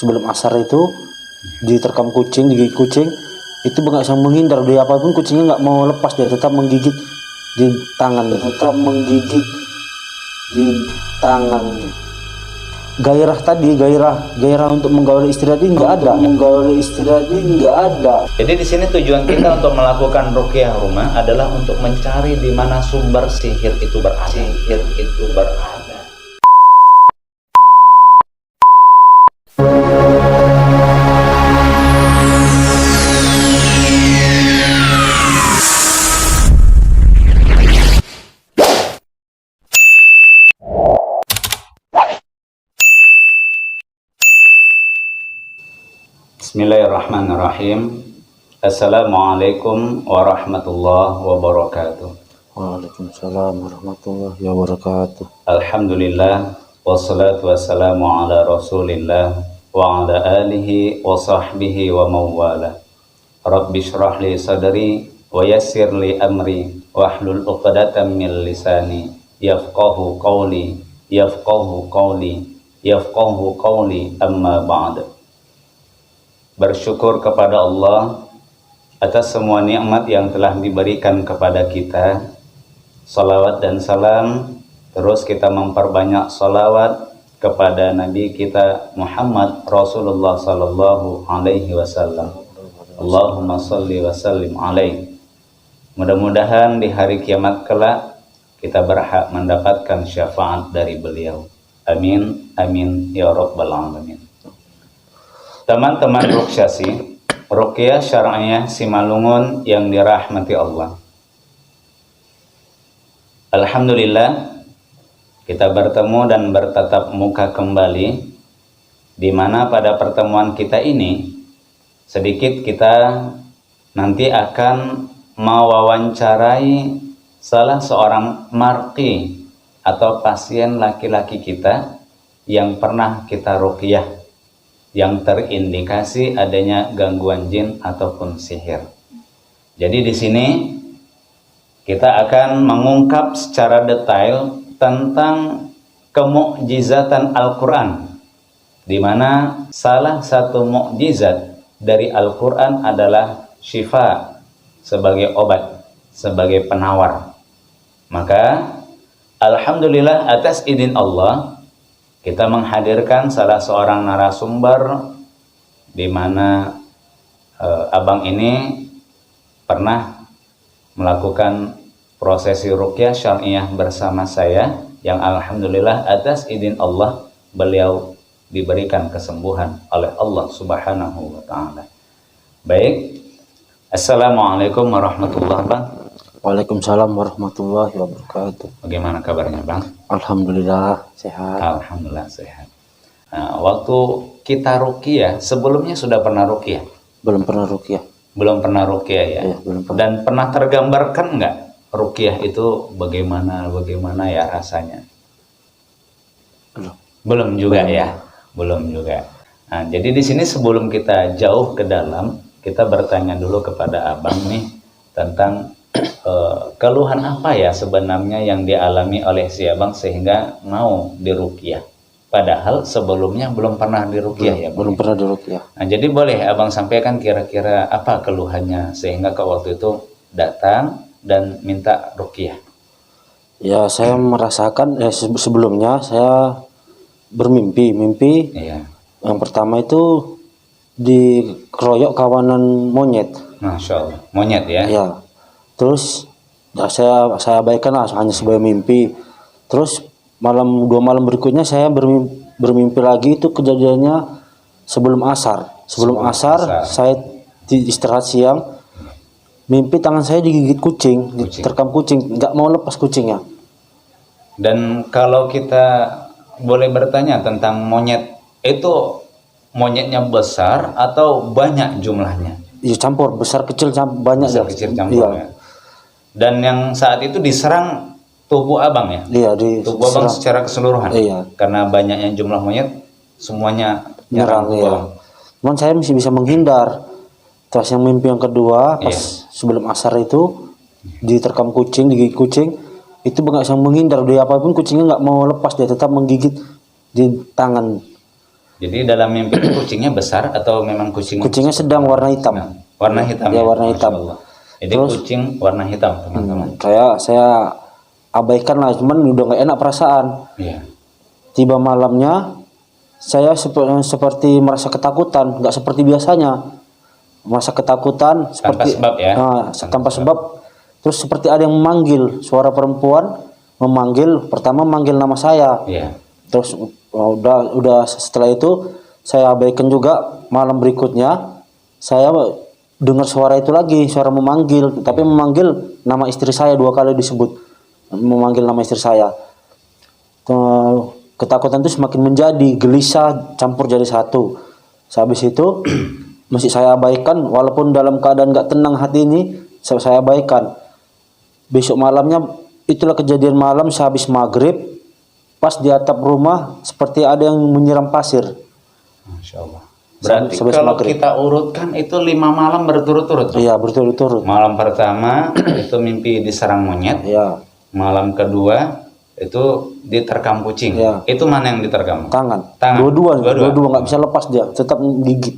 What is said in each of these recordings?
sebelum asar itu diterkam kucing, digigit kucing, itu nggak bisa menghindar dari apapun, kucingnya nggak mau lepas, dia tetap menggigit di tangan, tetap menggigit di tangan. Gairah tadi, gairah untuk menggauli istri tadi nggak ada. Jadi di sini tujuan kita untuk melakukan ruqyah rumah adalah untuk mencari di mana sumber sihir itu berada. Bismillahirrahmanirrahim. Assalamualaikum warahmatullahi wabarakatuh. Waalaikumsalam warahmatullahi wabarakatuh. Alhamdulillah, wassalatu wassalamu ala rasulillah wa ala alihi wa sahbihi wa mawala. Rabbi syrah li sadri wa yassir li amri wahlul uqdatan min lisani yafqahu qawli amma ba'd. Bersyukur kepada Allah atas semua nikmat yang telah diberikan kepada kita. Salawat dan salam terus kita memperbanyak salawat kepada Nabi kita Muhammad Rasulullah sallallahu alaihi wasallam. Allahumma salli wa sallim alaihi. Mudah-mudahan di hari kiamat kelak kita berhak mendapatkan syafaat dari beliau. Amin amin ya rabbal alamin. Teman-teman ruqyah syar'iyah Simalungun yang dirahmati Allah. Alhamdulillah kita bertemu dan bertatap muka kembali, di mana pada pertemuan kita ini sedikit kita nanti akan mewawancarai salah seorang marqi atau pasien laki-laki kita yang pernah kita ruqyah, yang terindikasi adanya gangguan jin ataupun sihir. Jadi di sini kita akan mengungkap secara detail tentang kemukjizatan Al-Quran, di mana salah satu mukjizat dari Al-Quran adalah syifa, sebagai obat, sebagai penawar. Maka alhamdulillah atas izin Allah kita menghadirkan salah seorang narasumber, di mana abang ini pernah melakukan prosesi ruqyah syar'iyah bersama saya, yang alhamdulillah atas izin Allah beliau diberikan kesembuhan oleh Allah Subhanahu wa taala. Baik. Assalamualaikum warahmatullahi wabarakatuh. Waalaikumsalam warahmatullahi wabarakatuh. Bagaimana kabarnya, Bang? Alhamdulillah sehat. Alhamdulillah sehat. Nah, waktu kita ruqyah, sebelumnya sudah pernah ruqyah? Belum pernah ruqyah. Belum pernah ruqyah ya? Iya, belum pernah. Dan pernah tergambarkan nggak ruqyah itu bagaimana ya rasanya? Belum juga ya? Belum juga. Nah, jadi di sini sebelum kita jauh ke dalam, kita bertanya dulu kepada abang nih tentang keluhan apa ya sebenarnya yang dialami oleh si abang sehingga mau diruqyah, padahal sebelumnya belum pernah diruqyah ya? Belum pernah diruqyah. Nah, jadi boleh abang sampaikan kira-kira apa keluhannya sehingga ke waktu itu datang dan minta ruqyah? Ya, saya merasakan sebelumnya saya bermimpi. Iya. Yang pertama itu dikeroyok kawanan monyet. Masya Allah, monyet ya? Ya. Terus ya, saya abaikan lah, hanya sebagai mimpi. Terus dua malam berikutnya saya bermimpi lagi, itu kejadiannya sebelum asar. Sebelum asar saya istirahat siang, mimpi tangan saya digigit kucing. Diterkam kucing, nggak mau lepas kucingnya. Dan kalau kita boleh bertanya tentang monyet, itu monyetnya besar atau banyak jumlahnya? Iya, campur, besar kecil banyak. Besar kecil campur ya. Dan yang saat itu diserang tubuh abang ya? Iya, tubuh abang secara keseluruhan. Iya. Karena banyaknya jumlah monyet, semuanya nyerang. Iya. Cuman saya masih bisa menghindar. Terus yang mimpi yang kedua, pas sebelum asar itu diterkam kucing, digigit kucing, itu nggak bisa menghindar dari apapun, kucingnya nggak mau lepas, dia tetap menggigit di tangan. Jadi dalam mimpi itu kucingnya besar atau memang Kucingnya sedang warna hitam. warna hitam? Ya, warna hitam. Masya Allah. Jadi Terus, kucing warna hitam, teman-teman. saya abaikan lah, cuman udah nggak enak perasaan. Iya. Tiba malamnya saya seperti merasa ketakutan, nggak seperti biasanya. Merasa ketakutan seperti sebab ya? tanpa sebab. Terus seperti ada yang memanggil, suara perempuan memanggil, pertama memanggil nama saya. Iya. Terus udah setelah itu saya abaikan juga. Malam berikutnya saya dengar suara itu lagi, suara memanggil, tapi memanggil nama istri saya 2 kali disebut, memanggil nama istri saya. Ketakutan itu semakin menjadi gelisah, campur jadi satu. Habis itu masih saya abaikan, walaupun dalam keadaan gak tenang hati ini, saya abaikan. Besok malamnya itulah kejadian malam, sehabis maghrib, pas di atap rumah seperti ada yang menyiram pasir. Masya Allah. Berarti Sampai kalau maghrib. kita urutkan itu 5 malam berturut-turut. Iya, berturut-turut. Malam pertama itu mimpi diserang monyet. Iya, Malam kedua itu diterkam kucing. Iya. Itu mana yang diterkam? tangan. Tangan. Dua-dua nggak bisa lepas dia, tetap gigit.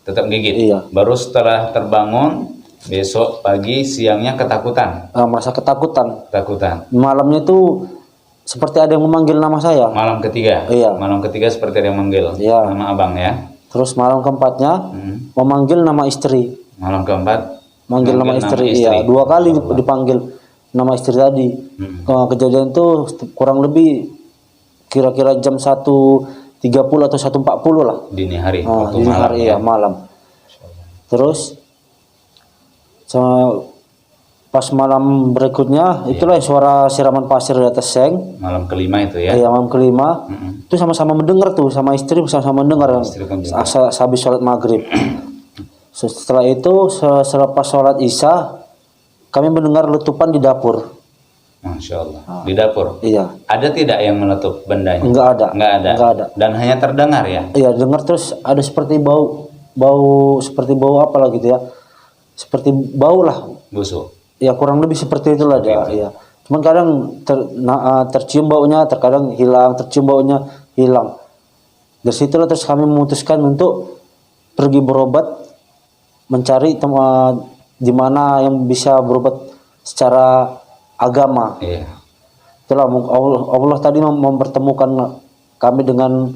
Tetap gigit. Iya. Baru setelah terbangun besok pagi siangnya ketakutan. Merasa ketakutan. Ketakutan. Malamnya itu seperti ada yang memanggil nama saya. Malam ketiga. Iya. Malam ketiga seperti ada yang manggil. Iya. Nama abang ya. Terus malam keempatnya memanggil nama istri. Malam keempat Manggil nama istri. Iya, 2 kali dipanggil nama istri tadi. Kejadian itu kurang lebih kira-kira jam 1.30 atau 1.40 lah. dini hari. Waktu Dini malam hari, ya. ya, malam. Terus pas malam berikutnya itulah suara siraman pasir di atas seng. Malam kelima itu ya. Ya, malam kelima itu sama-sama mendengar tuh, sama istri sama-sama mendengar Istri pun juga. habis sholat maghrib. Setelah itu selepas sholat isya kami mendengar letupan di dapur. Masya Allah. Di dapur. Iya, Ada tidak yang menutup bendanya? enggak ada. Nggak ada. Enggak ada. Dan hanya terdengar ya. Iya, dengar terus ada seperti seperti bau apa lah gitu ya. Seperti bau lah. Busuk. Ya, kurang lebih seperti itulah dia. Iya. Cuman kadang tercium baunya, terkadang hilang, tercium baunya hilang. Dari situlah terus kami memutuskan untuk pergi berobat, mencari di mana yang bisa berobat secara agama. Iya. Itulah Allah tadi mempertemukan kami dengan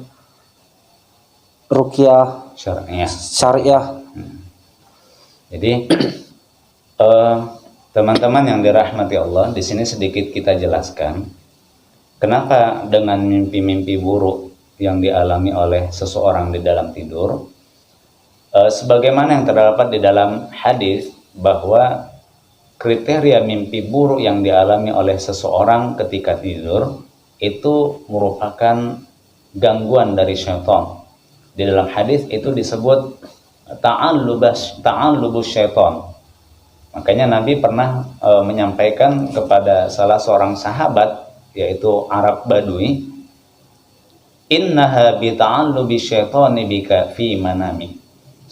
ruqyah Syar'iyah. syariah. Jadi teman-teman yang dirahmati Allah, di sini sedikit kita jelaskan kenapa dengan mimpi-mimpi buruk yang dialami oleh seseorang di dalam tidur, sebagaimana yang terdapat di dalam hadis bahwa kriteria mimpi buruk yang dialami oleh seseorang ketika tidur itu merupakan gangguan dari syaitan. Di dalam hadis itu disebut ta'allubus syaitan. Makanya Nabi pernah menyampaikan kepada salah seorang sahabat, yaitu Arab Badui, innaha bi ta'allubi syaitani bika fi manami.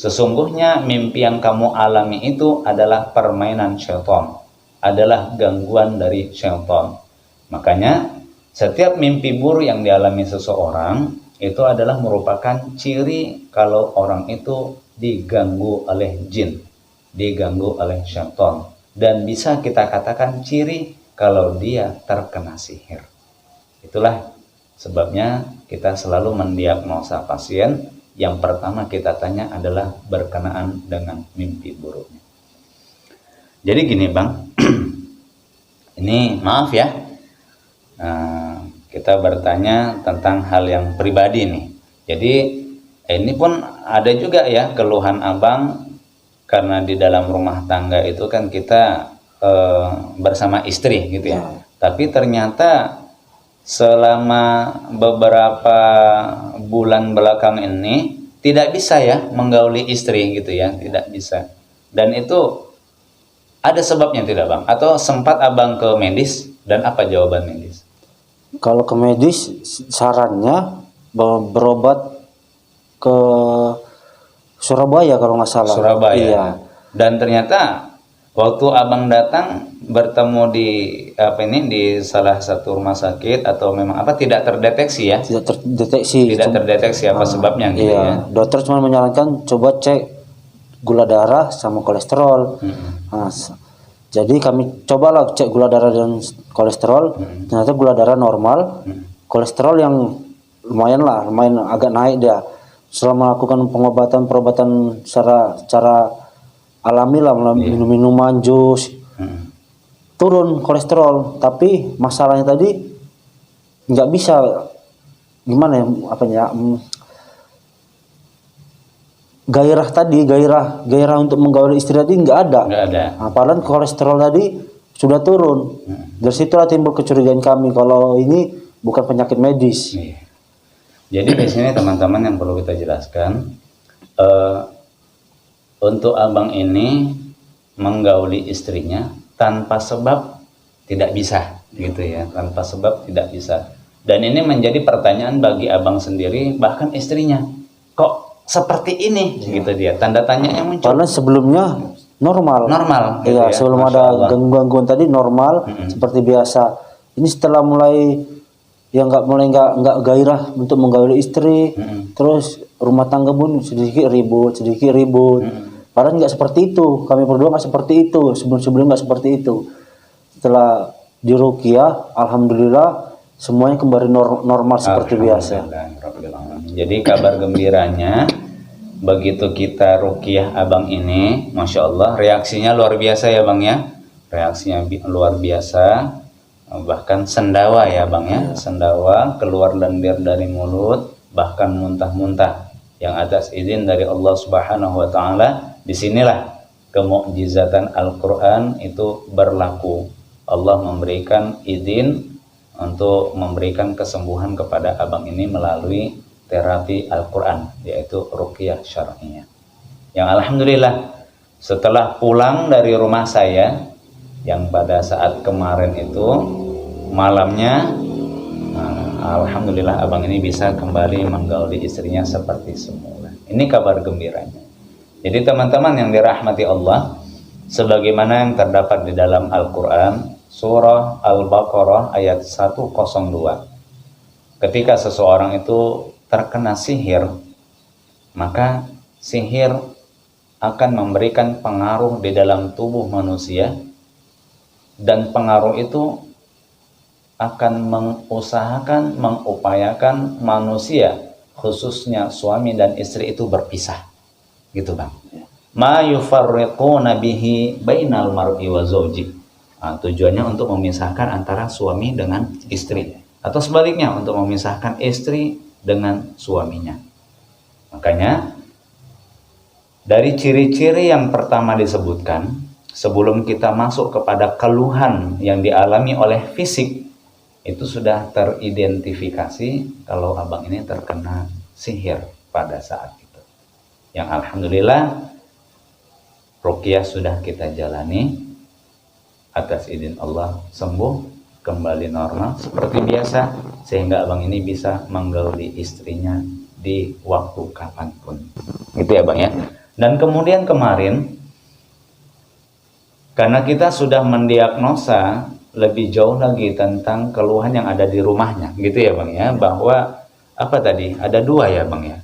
Sesungguhnya mimpi yang kamu alami itu adalah permainan syaitan, adalah gangguan dari syaitan. Makanya setiap mimpi buruk yang dialami seseorang itu adalah merupakan ciri kalau orang itu diganggu oleh jin, diganggu oleh syaitan, dan bisa kita katakan ciri kalau dia terkena sihir. Itulah sebabnya kita selalu mendiagnosa pasien. Yang pertama kita tanya adalah berkenaan dengan mimpi buruknya. Jadi gini Bang, ini maaf ya, kita bertanya tentang hal yang pribadi nih. Jadi ini pun ada juga ya keluhan Abang, karena di dalam rumah tangga itu kan kita bersama istri gitu ya. Tapi ternyata selama beberapa bulan belakang ini tidak bisa ya menggauli istri gitu ya, tidak bisa. Dan itu ada sebabnya tidak Bang? Atau sempat Abang ke medis dan apa jawaban medis? Kalau ke medis sarannya berobat ke Surabaya kalau nggak salah. Surabaya. Iya. Dan ternyata Waktu abang datang bertemu di di salah satu rumah sakit atau memang apa tidak terdeteksi ya? Tidak terdeteksi. Tidak terdeteksi apa sebabnya gitu ya? Iya, dokter cuma menyarankan coba cek gula darah sama kolesterol. Nah, jadi kami cobalah cek gula darah dan kolesterol. Ternyata gula darah normal, kolesterol yang lumayan agak naik dia. Setelah melakukan pengobatan secara alami lah, minum minuman, jus, turun kolesterol. Tapi masalahnya tadi nggak bisa, gimana ya, gairah untuk menggauli istri tadi nggak ada. Nah, padahal kolesterol tadi sudah turun. Dari situlah timbul kecurigaan kami kalau ini bukan penyakit medis. Jadi di sini teman-teman yang perlu kita jelaskan, untuk abang ini menggauli istrinya tanpa sebab tidak bisa, gitu ya, tanpa sebab tidak bisa. Dan ini menjadi pertanyaan bagi abang sendiri, bahkan istrinya, kok seperti ini, gitu dia. Tanda tanya yang muncul. Karena sebelumnya normal. Gitu ya, sebelum ada gangguan tadi normal seperti biasa. Ini setelah mulai nggak gairah untuk menggauli istri, terus rumah tangga pun sedikit ribut. Padahal nggak seperti itu. Kami berdua nggak seperti itu. Sebelum nggak seperti itu. Setelah di ruqyah, alhamdulillah semuanya kembali normal seperti biasa. Jadi kabar gembiranya, begitu kita ruqyah abang ini, masya Allah, reaksinya luar biasa ya bang ya. Reaksinya luar biasa. Bahkan sendawa ya bang ya, sendawa keluar lendir dari mulut, bahkan muntah-muntah, yang atas izin dari Allah Subhanahu wa Ta'ala. Disinilah kemukjizatan Al-Quran itu berlaku. Allah memberikan izin untuk memberikan kesembuhan kepada abang ini melalui terapi Al-Quran, yaitu ruqyah syar'iyah. Yang alhamdulillah setelah pulang dari rumah saya, yang pada saat kemarin itu malamnya, alhamdulillah abang ini bisa kembali menggauli istrinya seperti semula. Ini kabar gembiranya. Jadi teman-teman yang dirahmati Allah, sebagaimana yang terdapat di dalam Al-Quran, surah Al-Baqarah ayat 102. Ketika seseorang itu terkena sihir, maka sihir akan memberikan pengaruh di dalam tubuh manusia, dan pengaruh itu akan mengupayakan manusia, khususnya suami dan istri itu berpisah. Gitu bang. Ma yufarriquna bihi bainal mar'i wa zawji. Tujuannya untuk memisahkan antara suami dengan istri, atau sebaliknya untuk memisahkan istri dengan suaminya. Makanya dari ciri-ciri yang pertama disebutkan, sebelum kita masuk kepada keluhan yang dialami oleh fisik, itu sudah teridentifikasi kalau abang ini terkena sihir pada saat itu. Yang alhamdulillah ruqyah sudah kita jalani, atas izin Allah sembuh, kembali normal seperti biasa, sehingga abang ini bisa menggauli istrinya di waktu kapanpun. Gitu ya bang ya. Dan kemudian kemarin, karena kita sudah mendiagnosa lebih jauh lagi tentang keluhan yang ada di rumahnya, gitu ya bang ya, bahwa apa tadi, ada dua ya bang ya.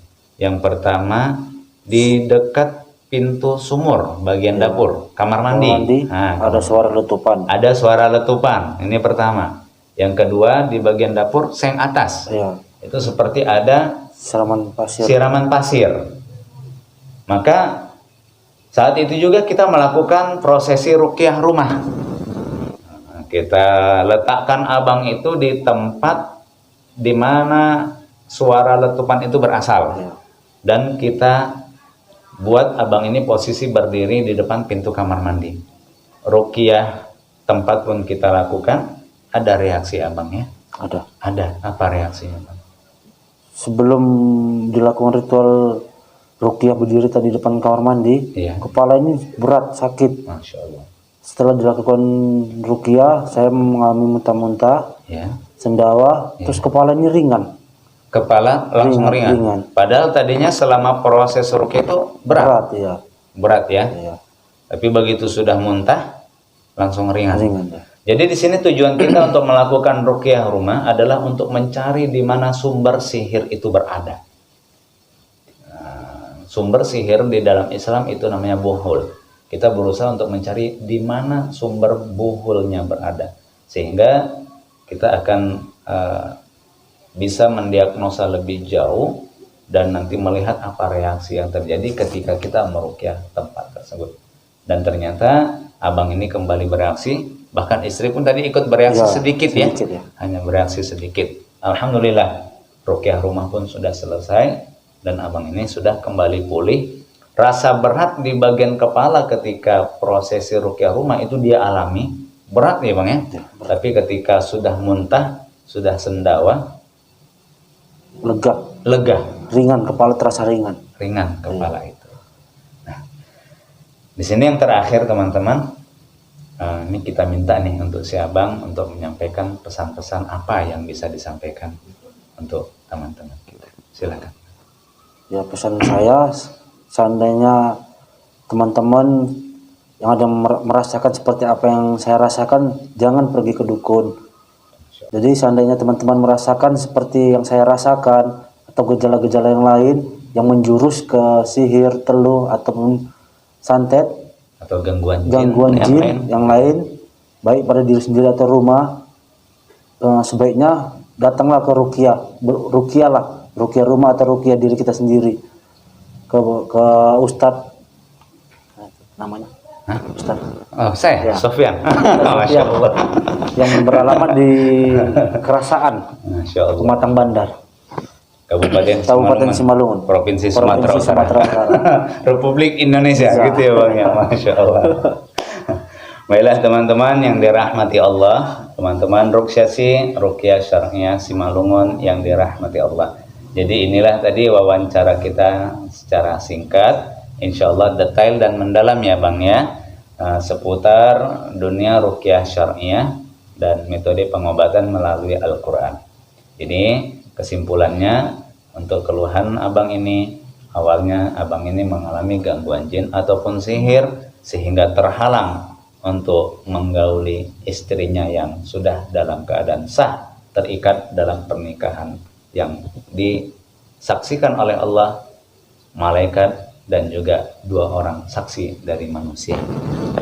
Yang pertama di dekat pintu sumur bagian dapur, kamar mandi. Nah, ada suara letupan. Ada suara letupan. Ini pertama. Yang kedua di bagian dapur seng atas. Ya. Itu seperti ada siraman pasir. Maka saat itu juga kita melakukan prosesi ruqyah rumah. Kita letakkan abang itu di tempat di mana suara letupan itu berasal. Ya. Dan kita buat abang ini posisi berdiri di depan pintu kamar mandi. Ruqyah tempat pun kita lakukan. Ada reaksi abang ya? Ada. Apa reaksinya bang? Sebelum dilakukan ritual ruqyah berdiri tadi depan kamar mandi, kepala ini berat, sakit. Masya Allah. Setelah dilakukan ruqyah, saya mengalami muntah-muntah, sendawa, terus kepala ini ringan. Kepala langsung ringan. Padahal tadinya selama proses ruqyah itu berat. Iya. Berat ya. Iya. Tapi begitu sudah muntah langsung ringan. Ringan ya. Jadi di sini tujuan kita untuk melakukan ruqyah rumah adalah untuk mencari di mana sumber sihir itu berada. Sumber sihir di dalam Islam itu namanya buhul. Kita berusaha untuk mencari di mana sumber buhulnya berada, sehingga kita akan bisa mendiagnosa lebih jauh dan nanti melihat apa reaksi yang terjadi ketika kita meruqyah tempat tersebut. Dan ternyata abang ini kembali bereaksi, bahkan istri pun tadi ikut bereaksi Ya, sedikit ya. Hanya bereaksi sedikit. Alhamdulillah, ruqyah rumah pun sudah selesai dan abang ini sudah kembali pulih. Rasa berat di bagian kepala ketika prosesi ruqyah rumah itu dia alami, berat ya bang ya. Tapi ketika sudah muntah, sudah sendawa, lega, Ringan, kepala terasa ringan. Kepala itu. Nah, di sini yang terakhir teman-teman, ini kita minta nih untuk si abang untuk menyampaikan pesan-pesan apa yang bisa disampaikan untuk teman-teman kita. Silakan. Ya, pesan saya, seandainya teman-teman yang ada merasakan seperti apa yang saya rasakan, jangan pergi ke dukun. Jadi seandainya teman-teman merasakan seperti yang saya rasakan atau gejala-gejala yang lain yang menjurus ke sihir, teluh ataupun santet atau gangguan jin yang lain, baik pada diri sendiri atau rumah, sebaiknya datanglah ke ruqyah rumah atau ruqyah diri kita sendiri, ke ustadz namanya. Hah? Ustadz. Oh, saya, Ya. Sofyan. Masya Allah. Yang beralamat di Kerasaan, Masya Allah. Pematang Bandar, Kabupaten Simalungun, Provinsi Sumatera Utara. Republik Indonesia, gitu ya bang ya. Masya Allah. Baiklah teman-teman yang dirahmati Allah, teman-teman Ruqyah Syar'iyah Simalungun yang dirahmati Allah. Jadi inilah tadi wawancara kita secara singkat, insya Allah detail dan mendalam ya bang ya, seputar dunia ruqyah syar'iyah dan metode pengobatan melalui Al-Quran. Ini kesimpulannya untuk keluhan abang ini, awalnya abang ini mengalami gangguan jin ataupun sihir sehingga terhalang untuk menggauli istrinya yang sudah dalam keadaan sah, terikat dalam pernikahan yang disaksikan oleh Allah, malaikat, dan juga 2 orang saksi dari manusia.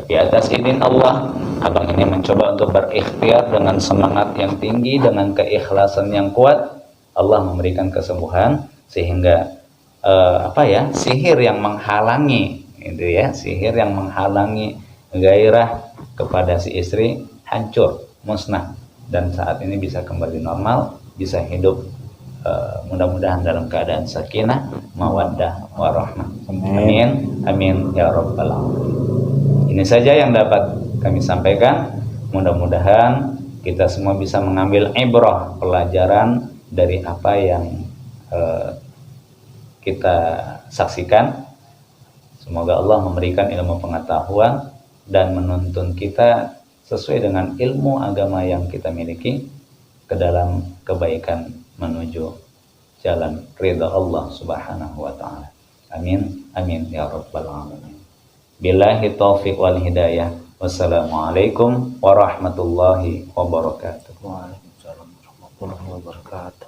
Di atas izin Allah, abang ini mencoba untuk berikhtiar dengan semangat yang tinggi, dengan keikhlasan yang kuat. Allah memberikan kesembuhan sehingga sihir yang menghalangi sihir yang menghalangi gairah kepada si istri hancur, musnah, dan saat ini bisa kembali normal, bisa hidup mudah-mudahan dalam keadaan sakinah, mawaddah, warahmah. Amin, amin ya rabbal alamin. Ini saja yang dapat kami sampaikan. Mudah-mudahan kita semua bisa mengambil ibrah, pelajaran dari apa yang kita saksikan. Semoga Allah memberikan ilmu pengetahuan dan menuntun kita sesuai dengan ilmu agama yang kita miliki ke dalam kebaikan menuju jalan ridha Allah Subhanahu wa taala. Amin, amin ya rabbal alamin. Billahi taufiq wal hidayah. Wassalamualaikum warahmatullahi wabarakatuh. Waalaikumsalam warahmatullahi wabarakatuh.